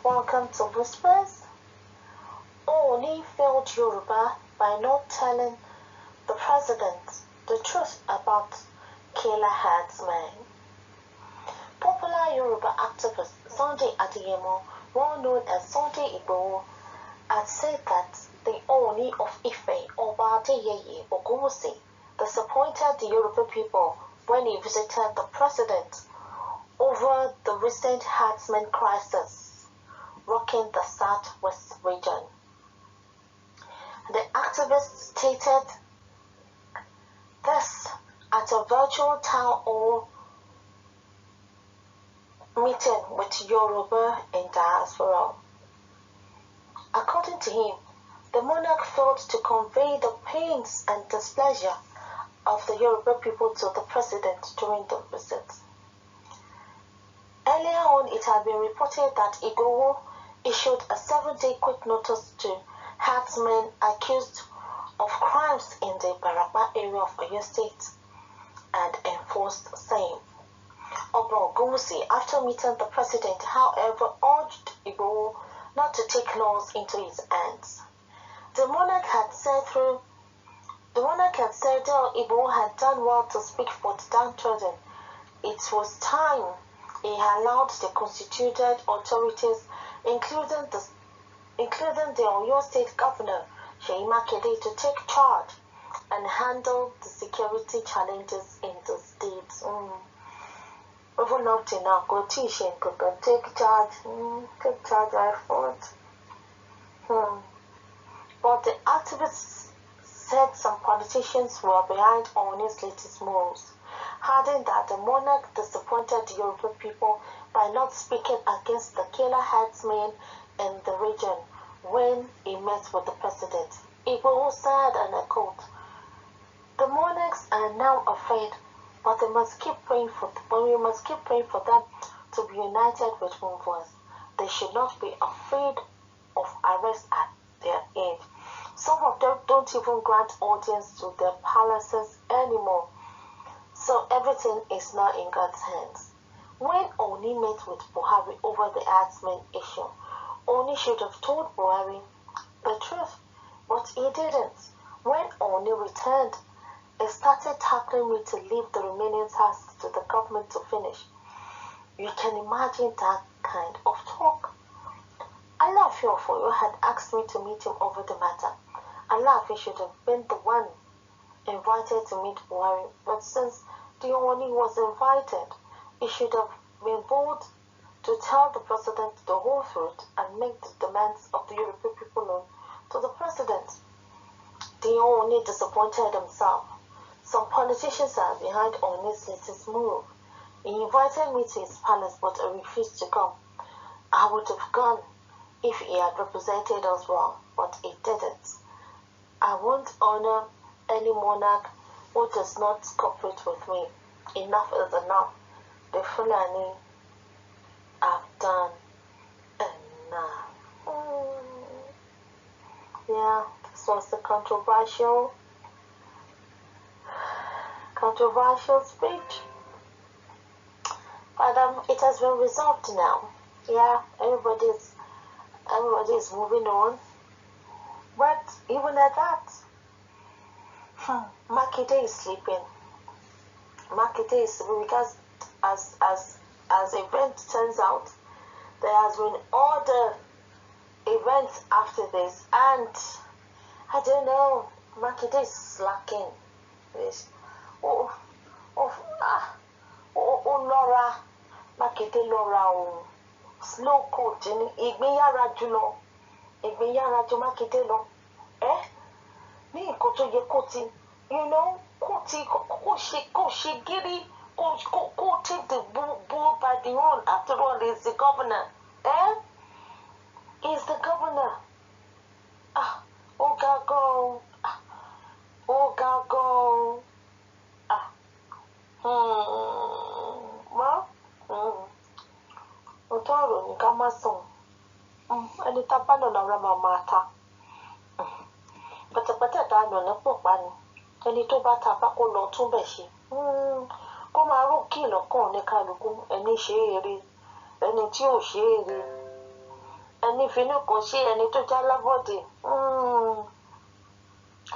Welcome to Whispers. Ooni failed Yoruba by not telling the president the truth about killer herdsmen. Popular Yoruba activist Sunday Adeyemo, well known as Sunday Igboho, had said that the Ooni of Ife, Oba Adeyeye Ogunwusi, disappointed the Yoruba people when he visited the president over the recent herdsmen crisis rocking the southwest region. The activist stated this at a virtual town hall meeting with Yoruba in diaspora. According to him, the monarch failed to convey the pains and displeasure of the Yoruba people to the president during the visit. Earlier on, it had been reported that Igboho issued a 7-day quick notice to herdsmen accused of crimes in the Barapa area of Oyo State and enforced same. Oba Ogunwusi, after meeting the president, however, urged Igboho not to take laws into his hands. The monarch had said that Igboho had done well to speak for the downtrodden. It was time he allowed the constituted authorities, including the Oyo State Governor Seyi Makinde, to take charge and handle the security challenges in the state. Even up to now, go teach and take charge. Take charge, I thought. But the activists said some politicians were behind Ooni's latest moves, adding that the monarch disappointed the Yoruba people by not speaking against the killer herdsmen in the region when he met with the president. Igboho said, and I quote, "The monarchs are now afraid, but we must keep praying for them to be united with one voice. They should not be afraid of arrest at their age. Some of them don't even grant audience to their palaces anymore. So everything is now in God's hands." When Ooni met with Buhari over the herdsmen issue, Ooni should have told Buhari the truth, but he didn't. When Ooni returned, he started tackling me to leave the remaining tasks to the government to finish. You can imagine that kind of talk. Alaafin of Oyo had asked me to meet him over the matter. Alaafin should have been the one invited to meet Buhari, but since the Ooni was invited, he should have been bold to tell the president the whole truth and make the demands of the European people known to the president. The Ooni disappointed himself. Some politicians are behind Ooni's latest move. He invited me to his palace, but I refused to come. I would have gone if he had represented us well, but he didn't. I won't honor any monarch who does not cooperate with me. Enough is enough. The Fulani have done enough. Yeah, this was the controversial speech. But it has been resolved now. Yeah, everybody is moving on. But even at that, Makinde is sleeping. Makinde is sleeping because as event turns out, there has been other events after this, and I don't know, Makinde is slacking. Laura, Makinde Laura, slow coaching, Igbeyara Julo, Igbeyara ju Makinde lo. Ní nǹkan tó yẹ kó ti, kó ṣe gírí, kó take the bull by the horn. After all, he's the governor. He's the governor. Oh gago. Otoro ni ká má sùn. Ẹni tá bá lọ lára máa ta. Pẹ̀tẹ̀pẹ̀tẹ̀ dànù ní pọ̀pá ni. Ẹni tó bá ta bá kó lọ tún bẹ̀ ṣe. Kó máa rókì lọ́kàn ní kálukú. Ẹni ṣe é rí, ẹni tí ò ṣe é rí. ẹni finú kan ṣe ẹni tó já lábọ́dé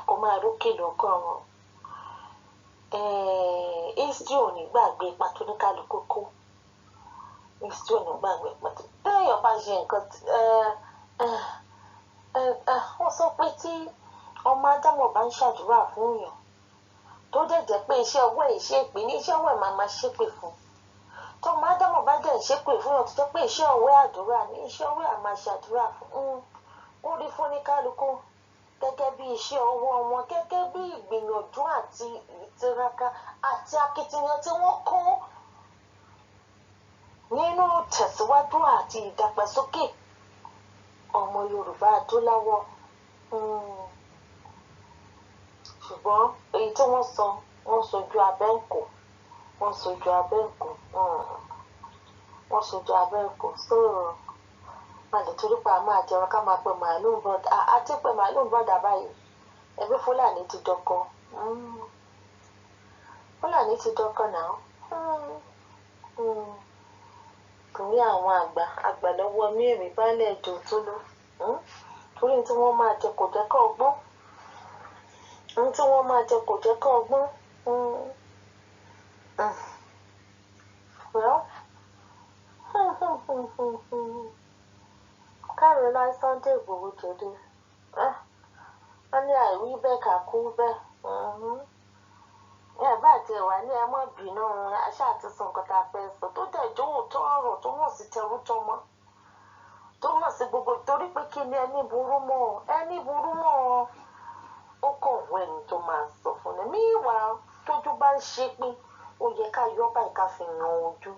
kó máa rókè lọ́kàn wọn. History ò ní gbàgbé ipa tó ní kálukú kó. History ò ní gbàgbé ipa tó. Téèyàn bá ṣe nǹkan wọ́n sọ pé tí ọmọ Ádámọ̀ bá ń ṣàdúrà fún èèyàn tó dẹ̀ jẹ́ pé iṣẹ́ ọwọ́ ẹ̀ ṣe pé ní iṣẹ́ ọwọ́ ẹ̀ máa ṣépè fún. Tọ́mọ Ádámọ̀ bá dẹ̀ ṣépè fún èèyàn tó jẹ́ pé iṣẹ́ ọwọ́ ẹ̀ àdúrà ní iṣẹ́ ọwọ́ ẹ̀ máa ṣàdúrà fún. Ó rí fún ní kálukú gẹ́gẹ́ bí iṣẹ́ ọwọ́ wọn, gẹ́gẹ́ bí ìgbìyànjú àti ìtiraka àti akitiyan tí wọ́n kó nínú tẹ̀síwájú àti ìdàgbàsókè ọmọ Yorùbá adúláwọ̀. Ṣùgbọ́n èyí tí wọ́n sọ, wọ́n sojú abẹ́ǹkò, wọ́n sojú abẹ́ǹkò, wọ́n sojú abẹ́ǹkò. So àlè torí pa máa jẹun ká máa pe màálùú bọ́dà àti pé màálùú bọ́dà báyìí ẹbí Fúlàní ti dọkọ. Fúlàní ti dọkọ náà. Torí àwọn àgbà lọ́wọ́ mẹ́rin baálé ẹ̀jọ̀ tó lọ. Torí tí wọ́n máa jẹ kò jẹ́ kó ọgbọ́n. Tí wọ́n máa jẹ kò jẹ́ kó ọgbọ́n. Well, Caroline Sunday Igboho jòdè. Wọ́n ní àìwí bẹ́ẹ̀ kà kú bẹ́ẹ̀. Bá àti ẹ̀wà ní ẹ mọ́ bínú aṣá àti sọ nǹkan tá a fẹ́ sọ tó dẹ̀ jóhùn tó ọ̀rọ̀ tó hàn sí tẹrú tọmọ tó hàn sí gbogbo torí pé kí ni ẹni burú mọ́ ó kàn wọ ẹni tó máa sọ fún ni. Míwà tójú bá ń ṣe pé ó yẹ ká yọ báyìí ká fi yan ojú.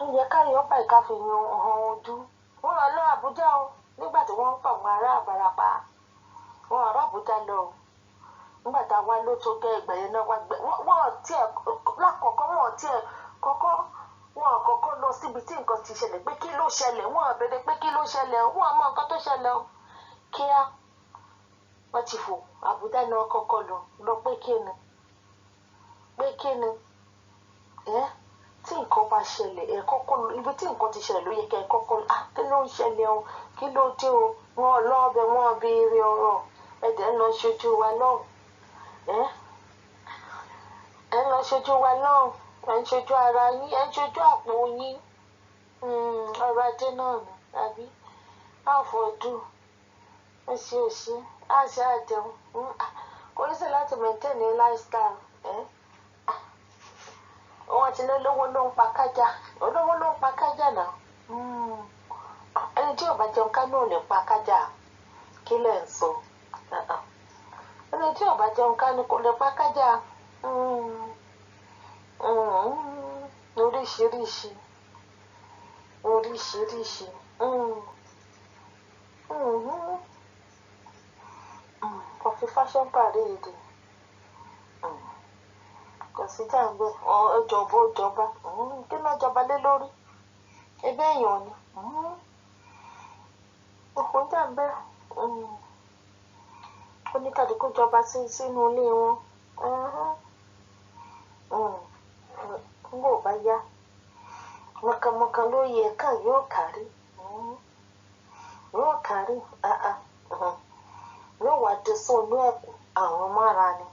Ó yẹ ká yọ báyìí ká fi yan ojú. Wọ́n lọ lọ Àbújá o nígbà tí wọ́n ń pa àwọn ará Àbàràpá. Wọ́n ará Àbújá lọ o. Nígbà tá a wá ló tó gẹ́ ìgbà yẹn náà wá gbẹ wọ́n tiẹ̀ lákọ̀ọ́kọ́ wọ́n kọ́kọ́ lọ síbi tí nǹkan ti ṣẹlẹ̀ pé kí ló ṣẹlẹ̀ wọ́n bẹ̀rẹ̀ pé kí ló ṣẹlẹ̀ wọ́n mọ nǹkan tó ṣẹlẹ̀ o kíá wọ́n ti fò Àbújá náà kọ́kọ́ lọ pé kí ni tí nǹkan bá ṣẹlẹ̀ ẹ kọ́kọ́ ibi tí nǹkan ti ṣẹlẹ̀ ló yẹ kẹ́ ẹ kọ́kọ́ kí ló ń ṣẹlẹ̀ o kí ló dé o wọ́n lọ́ọ́bẹ̀ wọ́n béèrè ọ̀rọ̀ ẹ̀dẹ̀ ń lọ ṣojú wa lọ́hùn. Ẹ lọ ṣojú wa náà ẹ ń ṣojú ara yín ẹ ń ṣojú àpò yín ọrọ̀ ajé náà ni àbí àfọ̀dù ẹ ṣe òṣì àṣà àjẹun kò ní sí láti maintain ní lifestyle. Wọ́n ti ní olówó ló ń pa kájà náà. Ẹni tí ò bá jẹun ká náà lè pa kájà kí lẹ̀ ń sọ. Ẹni tí ò bá jẹun ká ní kò lè pa kájà. Oríṣiríṣi. Coffee fashion parade. Kò sí jàǹgbé ìjọba kí ló jọba lé lórí ẹgbẹ́ èèyàn ni. Kò jàǹgbé oníkàdúkú jọba sínú ilé wọn. Nígbà ò bá yá mọ̀kànmọ̀kàn ló yẹ ká yóò kárí yóò wá dé sóònù ẹ̀kọ́ àrùn mára ni.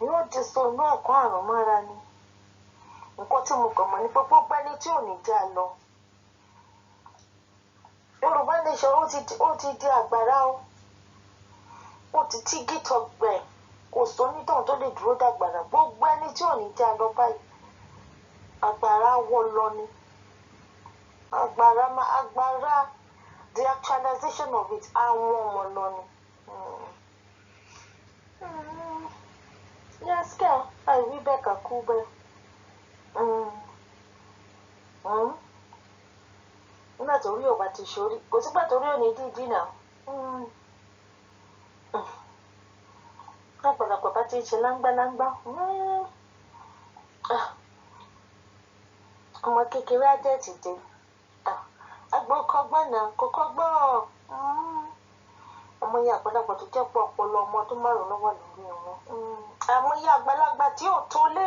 Yóò dé sóònù ẹ̀kọ́ àrùn mára ni. Nǹkan tí mo kàn mọ̀ ní pé gbogbo ẹni tí ò ní já lọ. Yorùbá nation ó ti di àgbàrá o. Ó ti tí gítọ̀ gbẹ̀ kò sónítàn tó lè dúró dàgbàrá gbogbo ẹni tí ò ní já lọ báyìí. Àgbàrá wọ lọ ni. Àgbàrá the actualization of it àwọn ọmọ lọ ni. Yes girl àìwí bẹ́ẹ̀ kà kú bẹ́ẹ̀. Nígbà tó rí ọba ti ṣorí kò sígbà tó rí òní dídí náà. Àgbàlagbà bá ti ṣe láńgbáláńgbá. Ọmọ kékeré á jẹ́ tìde. Àgbọ̀ kọ́gbọ́n náà kò kọ́gbọ́n. Ọmọ yẹn àgbàlagbà tó jẹ́ pọ̀ ọpọlọ ọmọ ọdún márùn-ún lọ́wọ́ lórí wọn. Àmọ́ yẹn àgbàlagbà tí ò tó lé.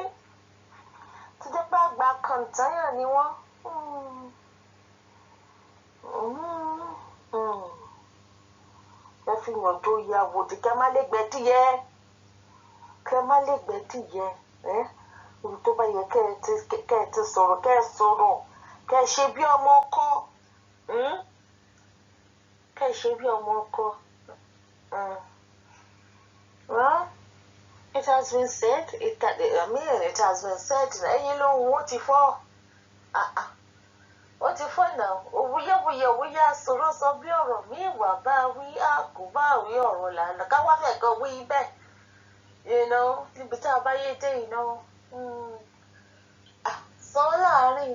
Tó jẹ́ pé àgbà kàntányàn ni wọ́n. Mm. Mm. Mm. Ẹ fi yàn tó ya wòdì kẹ́ má lè gbẹ́dìyẹ. Kẹ́ má lè gbẹ́dìyẹ. Ibi tó bá yẹ kẹ́ ẹ ti sọ̀rọ̀, kẹ́ ẹ sọ̀rọ̀. Kẹ́ ẹ ṣe bí ọmọ ọkọ. Kẹ́ ẹ ṣe bí ọmọ ọkọ. Well, it has been said, it has been said, ẹyin lóhun ó ti fọ́. Ó ti fọ́ náà, òwúyẹ́wúyẹ́ sọ̀rọ̀ sọ bí ọ̀rọ̀ mi ìwà bá wí àkó bá wí ọ̀rọ̀ lànà ká wá fẹ́ kan wí bẹ́ẹ̀. Níbi tá a bá yé dé sọ láàárín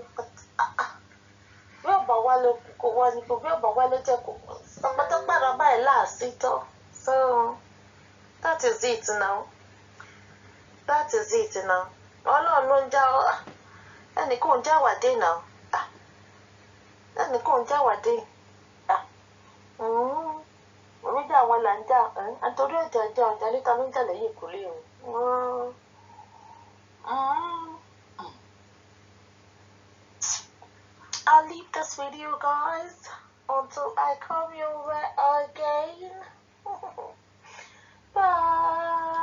bí ọ̀bà wá ló kó wá ní kó bí ọ̀bà wá ló jẹ́ kó sọpọ́tọ́pàrọ̀ báyìí láàsì tọ́. So that is it now. That is it now. Ọlọ́run ló ń já ẹnìkan ń jáwàdé náà. Ẹnìkan ń jáwàdé. Oríjà àwọn là ń jà. Àtọ́rí ọjà níta ló ń jà lẹ́yìn ìkúlé o. I'll leave this video, guys, until I come your way again. Bye.